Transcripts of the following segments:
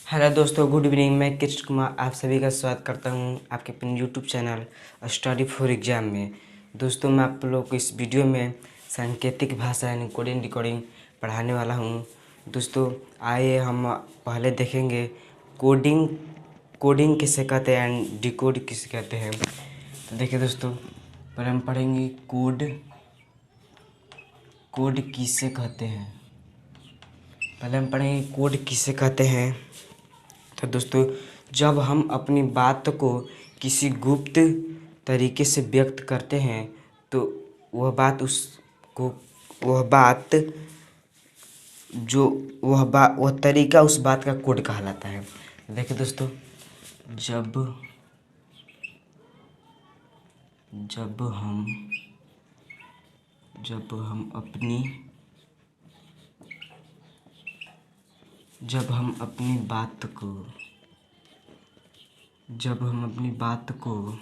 Hello दोस्तों, good evening. मैं कृष्ण कुमार आप सभी का स्वागत करता हूं आपके अपने YouTube channel study for exam में। दोस्तों, मैं आप लोग को इस वीडियो में सांकेतिक भाषा यानी कोडिंग डिकोडिंग पढ़ाने वाला हूं। दोस्तों, आइए हम पहले देखेंगे कोडिंग कोडिंग किसे कहते हैं एंड डिकोड किसे कहते हैं। तो देखिए दोस्तों, पहले हम पढ़ेंगे कोड किसे कहते हैं। कोड किसे कहते हैं। तो दोस्तों, जब हम अपनी बात को किसी गुप्त तरीके से व्यक्त करते हैं तो वह बात जो वह तरीका उस बात का कोड कहलाता है। देखिए दोस्तों, जब जब हम जब हम अपनी जब हम अपनी बात को जब हम अपनी बात को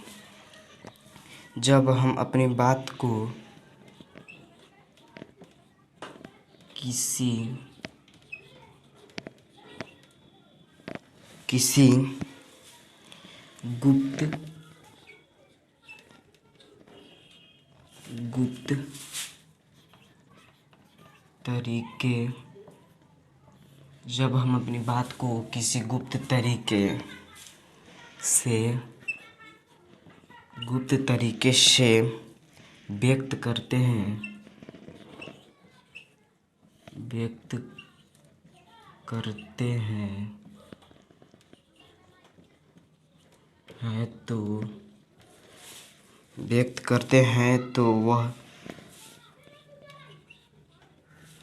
जब हम अपनी बात को किसी गुप्त तरीके जब हम अपनी बात को किसी गुप्त तरीके से व्यक्त करते हैं तो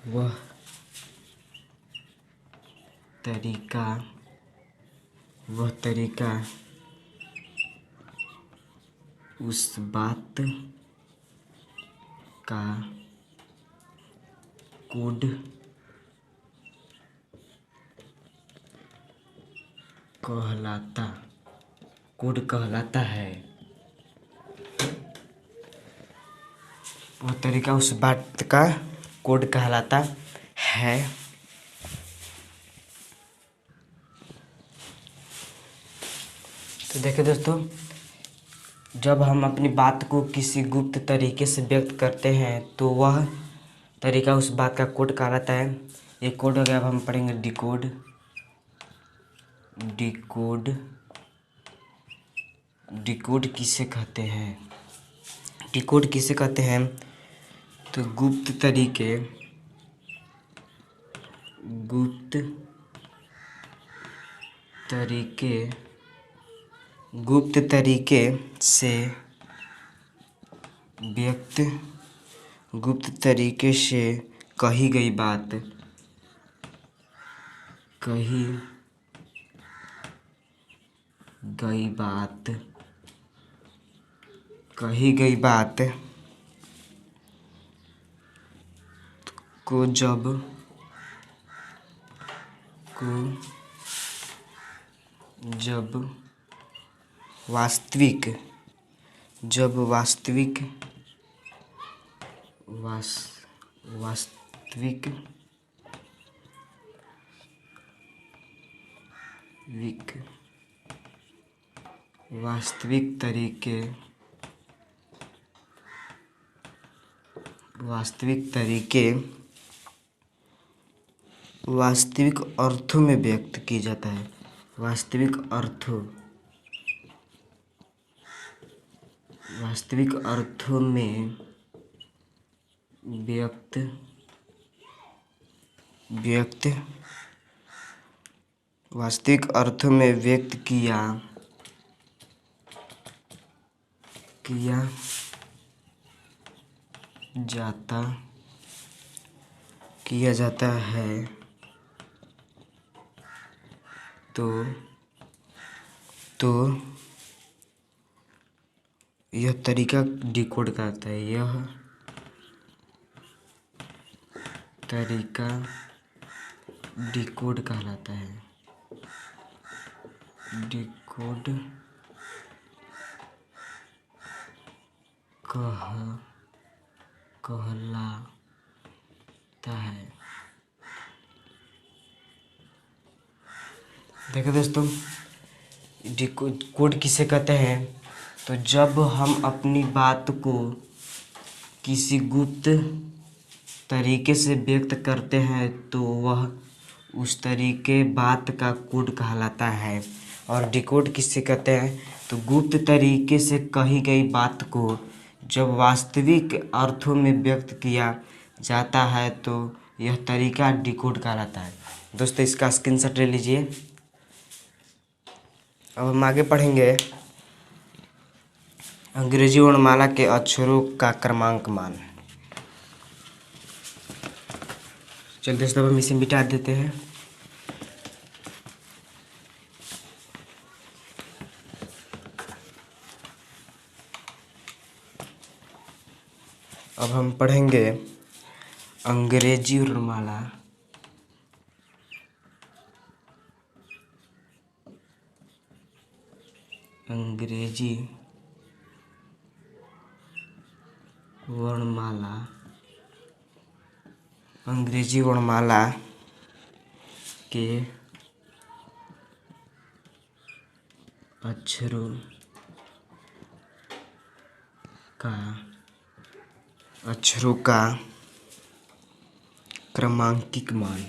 वह तरीका उस बात का कोड कहलाता है। वह तरीका उस बात का कोड कहलाता है। तो देखिए दोस्तों, जब हम अपनी बात को किसी गुप्त तरीके से व्यक्त करते हैं तो वह तरीका उस बात का कोड कहलाता है। ये कोड हो गया। अब हम पढ़ेंगे डिकोड किसे कहते हैं। डिकोड किसे कहते हैं तो गुप्त तरीके से कही गई बात को जब वास्तविक वास्तविक अर्थों में व्यक्त की जाता है। वास्तविक अर्थों में व्यक्त किया जाता है तो यह तरीका डिकोड कहलाता है। यह तरीका डिकोड कहलाता है। डिकोड कहलाता है। देखो दोस्तों, कोड किसे कहते हैं? तो जब हम अपनी बात को किसी गुप्त तरीके से व्यक्त करते हैं तो वह उस तरीके बात का कोड कहलाता है। और डिकोड किसे कहते हैं? तो गुप्त तरीके से कही गई बात को जब वास्तविक अर्थों में व्यक्त किया जाता है तो यह तरीका डिकोड कहलाता है। दोस्तों, इसका स्क्रीनशॉट ले लीजिए। अब हम आगे पढ़ेंगे अंग्रेजी वर्णमाला के अक्षरों का क्रमांकमान। चलिए दोस्तों, हम इसे मिटा देते हैं। अब हम पढ़ेंगे अंग्रेजी वर्णमाला अंग्रेजी वर्णमाला अंग्रेजी वर्णमाला के अक्षरों का क्रमांकिक मान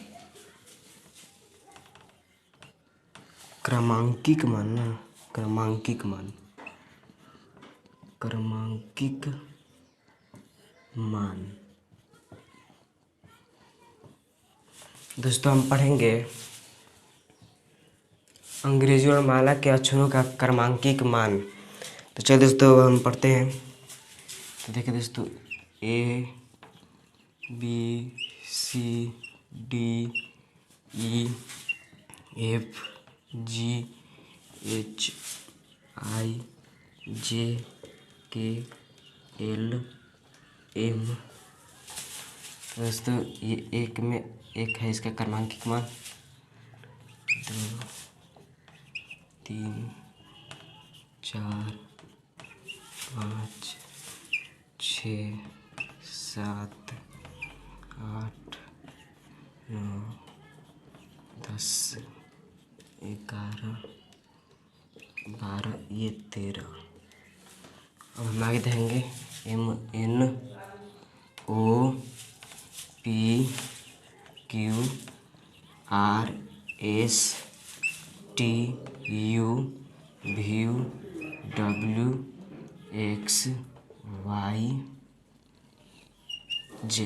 दोस्तों, हम पढ़ेंगे अंग्रेजी वर्णमाला के अक्षरों का क्रमांकिक मान। तो चलिए दोस्तों, हम पढ़ते हैं। तो देखिए दोस्तों, A B C D E F G H I J K L M। दोस्तों, ये एक है इसका क्रमांकिक मान। 2 3 4 5 6 7 8 9 10 11 12, ये 13। अब हम आगे देखेंगे MN O P Q R S T U V W X Y Z।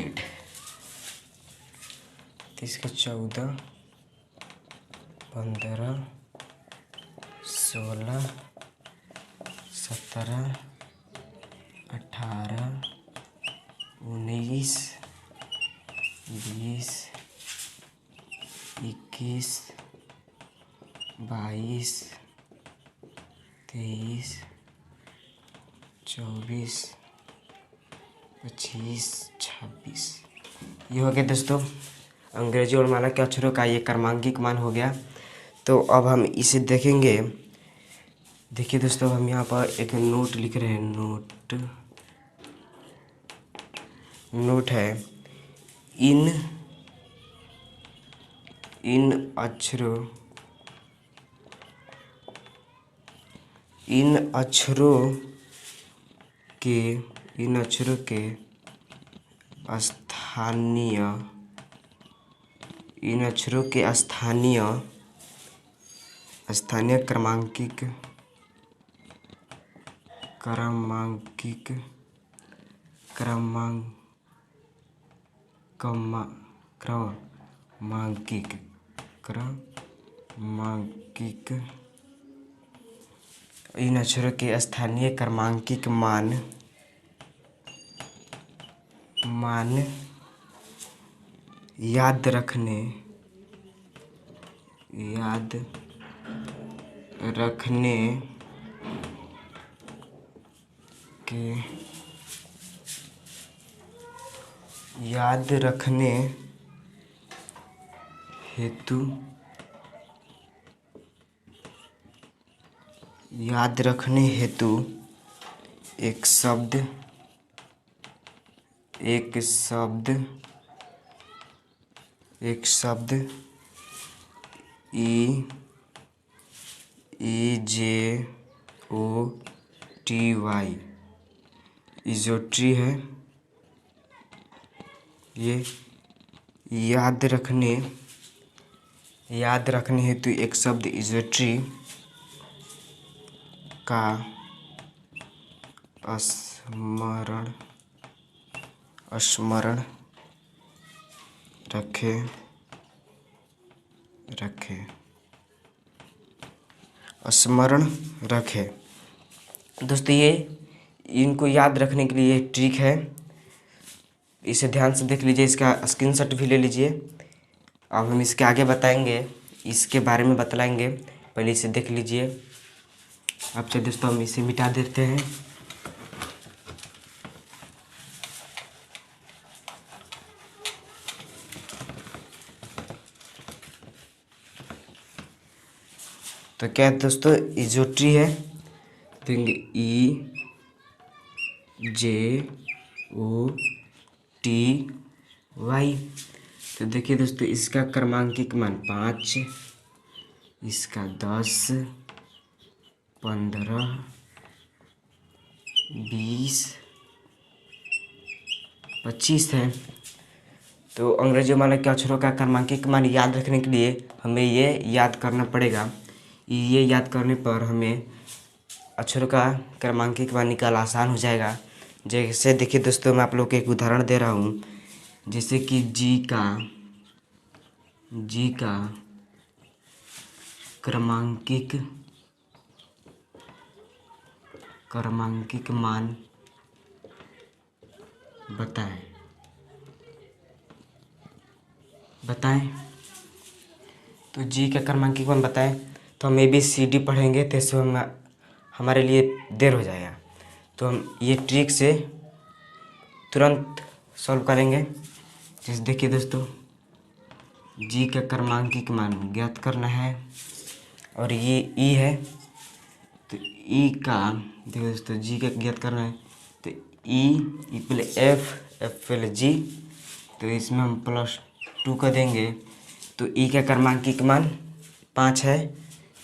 इसका 14 15 16 17 18 19 20 21 22 23 24 25 26। ये हो गया दोस्तों अंग्रेजी वर्णमाला के अक्षरों का ये क्रमांकिक मान हो गया। तो अब हम इसे देखेंगे। देखिए दोस्तों, हम यहाँ पर एक नोट लिख रहे हैं। नोट है इन अक्षरों के स्थानीय क्रमांकिक इन अक्षरों के स्थानीय क्रमांकिक मान याद रखने हेतु एक शब्द EJOTY इजोट्री है। ये याद रखने हेतु एक शब्द इजोट्री का स्मरण रखें स्मरण रखें। दोस्तों ये इनको याद रखने के लिए ट्रिक है, इसे ध्यान से देख लीजिए, इसका स्क्रीनशॉट भी ले लीजिए। अब हम इसके आगे बताएंगे, इसके बारे में बतलाएंगे, पहले इसे देख लीजिए। अब चलिए दोस्तों हम इसे मिटा देते हैं। तो क्या है दोस्तों, इजोट्री है, तो EJOTY। तो देखिए दोस्तों, इसका क्रमांकिक मान 5, इसका 10, 15, 20, 25 है। तो अंग्रेजी माला के अक्षरों का क्रमांकिक मान याद रखने के लिए हमें ये याद करना पड़ेगा। ये याद करने पर हमें अक्षरों का क्रमांकिक मान निकालना आसान हो जाएगा। जैसे देखिए दोस्तों, मैं आप लोग को एक उदाहरण दे रहा हूँ। जैसे कि जी का क्रमांकिक मान बताएं। तो जी का क्रमांकिक मान बताएं, तो हम ABCD पढ़ेंगे तो इसमें हमारे लिए देर हो जाएगा। तो हम ये ट्रिक से तुरंत सॉल्व करेंगे। जैसे देखिए दोस्तों, जी का क्रमांकिक मान ज्ञात करना है, और ये ई है, तो ई का देखिए दोस्तों, जी का ज्ञात करना है, तो ई पहले एफ पहले जी, तो इसमें हम +2 का देंगे। तो ई का क्रमांकिक मान 5 है,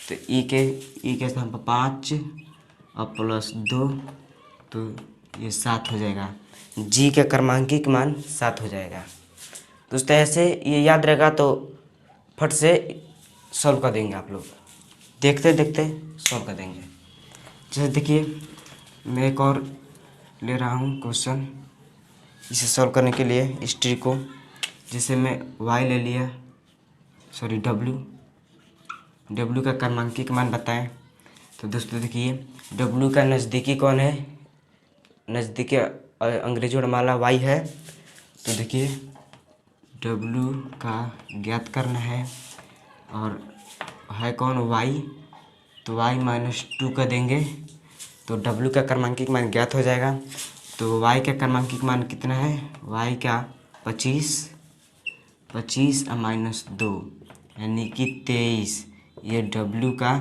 तो ई के स्थान पर 5 और +2, तो ये 7 हो जाएगा। जी का क्रमांकिक मान 7 हो जाएगा। दोस्तों ऐसे ये याद रहेगा तो फट से सॉल्व कर देंगे आप लोग, देखते देखते सॉल्व कर देंगे। जैसे देखिए, मैं एक और ले रहा हूँ क्वेश्चन इसे सॉल्व करने के लिए, इस ट्रिक को। जैसे मैं वाई ले लिया, सॉरी डब्ल्यू का क्रमांकिक मान बताएं। तो दोस्तों देखिए, डब्ल्यू का नज़दीकी कौन है, नज़दीकी अंग्रेजी वर्णमाला वाई है। तो देखिए, डब्ल्यू का ज्ञात करना है, और है कौन, वाई, तो वाई -2 का देंगे, तो डब्ल्यू का क्रमांकिक मान ज्ञात हो जाएगा। तो वाई का क्रमांकिक मान कितना है, वाई का 25 और -2 यानी कि 23, ये डब्ल्यू का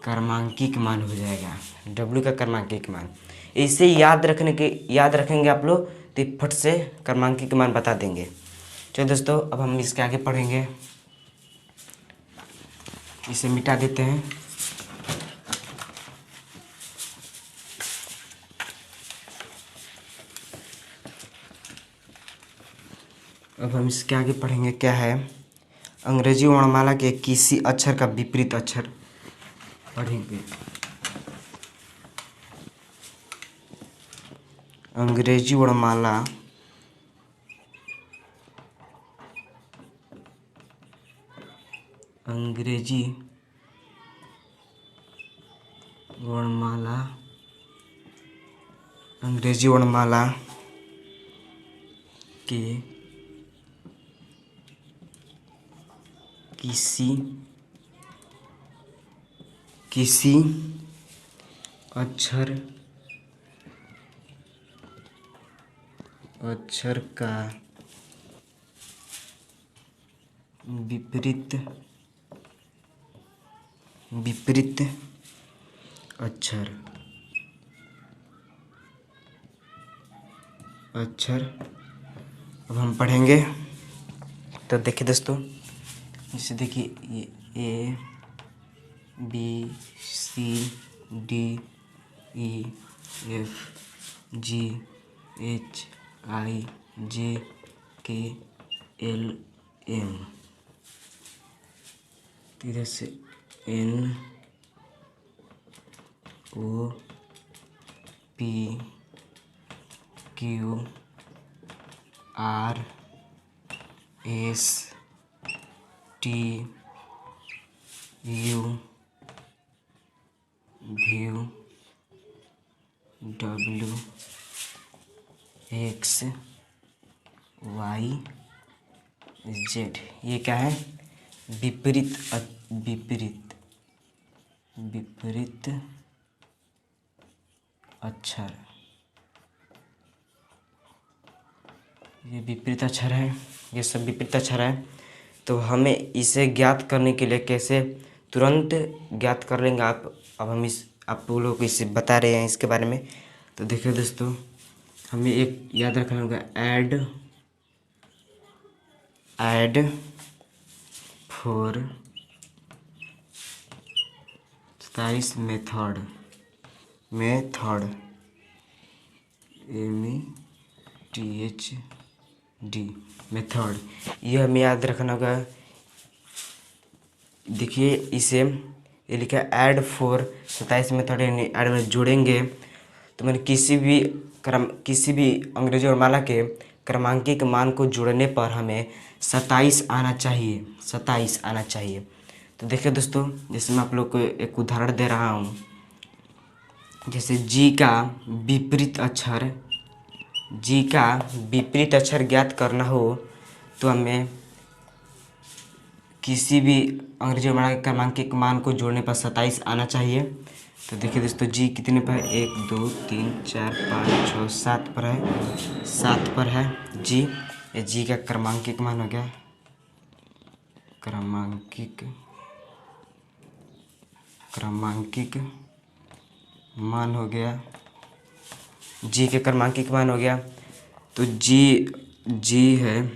क्रमांकिक मान हो जाएगा। डब्ल्यू का क्रमांकिक मान इसे याद रखेंगे आप लोग, तो फट से क्रमांकिक मान बता देंगे। चलो दोस्तों, अब हम इसके आगे पढ़ेंगे, इसे मिटा देते हैं। अब हम इसके आगे पढ़ेंगे, क्या है, अंग्रेजी वर्णमाला के किसी अक्षर का विपरीत अक्षर पढ़ेंगे। अंग्रेजी वर्णमाला के किसी अक्षर का विपरीत अक्षर अब हम पढ़ेंगे। तो देखिए दोस्तों, जैसे देखिए, ये ABCDEFGHIJKLM, इधर से NOPQRSTUVWXYZ। ये क्या है? विपरीत अक्षर। ये विपरीत अक्षर है, ये सब विपरीत अक्षर है। तो हमें इसे ज्ञात करने के लिए कैसे तुरंत ज्ञात कर लेंगे आप। अब हम आप लोगों को इसे बता रहे हैं इसके बारे में। तो देखिए दोस्तों, हमें एक याद रखना होगा, add for 27 method METHD method, ये हमें याद रखना होगा। देखिए इसे ये लिखा है ऐड फॉर 27 मेथड, यानी ऐड में जोड़ेंगे। तो मैंने किसी भी अंग्रेजी वर्णमाला के क्रमांकित मान को जोड़ने पर हमें 27 आना चाहिए। तो देखिए दोस्तों, जैसे मैं आप लोग को एक उदाहरण दे रहा हूँ। जैसे जी का विपरीत अक्षर ज्ञात करना हो तो हमें किसी भी अंग्रेजी वर्णमाला के क्रमांकित मान को जोड़ने पर 27 आना चाहिए। तो देखिए दोस्तों, जी कितने पर है? 1 2 3 4 5 6 7 पर है, 7 पर है जी। ये जी का क्रमांकित मान हो गया, क्रमांकिक मान हो गया, जी के क्रमांकित मान हो गया। तो जी है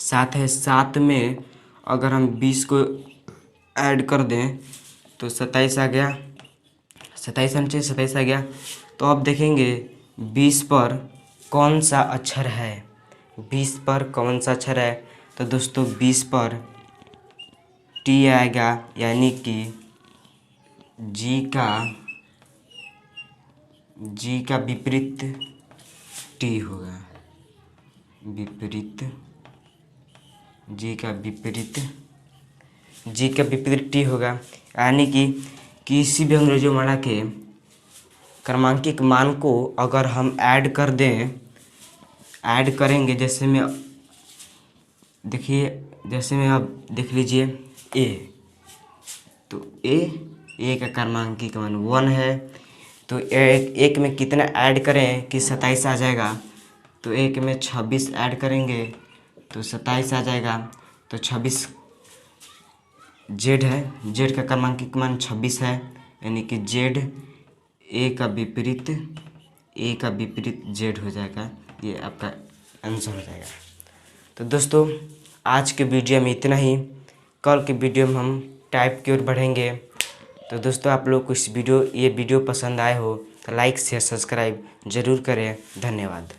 7 है, 7 में अगर हम 20 को ऐड कर दें तो 27 आ गया, 27 आना चाहिए, 27 आ गया। तो अब देखेंगे 20 पर कौन सा अक्षर है, 20 पर कौन सा अक्षर है। तो दोस्तों 20 पर टी आएगा, यानी कि जी का विपरीत टी होगा, जी का विपरीत टी होगा। यानी कि किसी भी अंग्रेजी वर्णमाला के क्रमांकित मान को अगर हम ऐड करेंगे, जैसे में आप देख लीजिए ए, तो ए का क्रमांकित मान 1 है। तो एक में कितना ऐड करें कि 27 आ जाएगा? तो एक में 26 ऐड करेंगे तो 27 आ जाएगा। तो 26 जेड है, जेड का क्रमांकित मान 26 है, यानी कि जेड ए का विपरीत जेड हो जाएगा। ये आपका आंसर हो जाएगा। तो दोस्तों आज के वीडियो में इतना ही। कल के वीडियो में हम टाइप की ओर बढ़ेंगे। तो दोस्तों आप लोग को ये वीडियो पसंद आए हो तो लाइक शेयर सब्सक्राइब ज़रूर करें। धन्यवाद।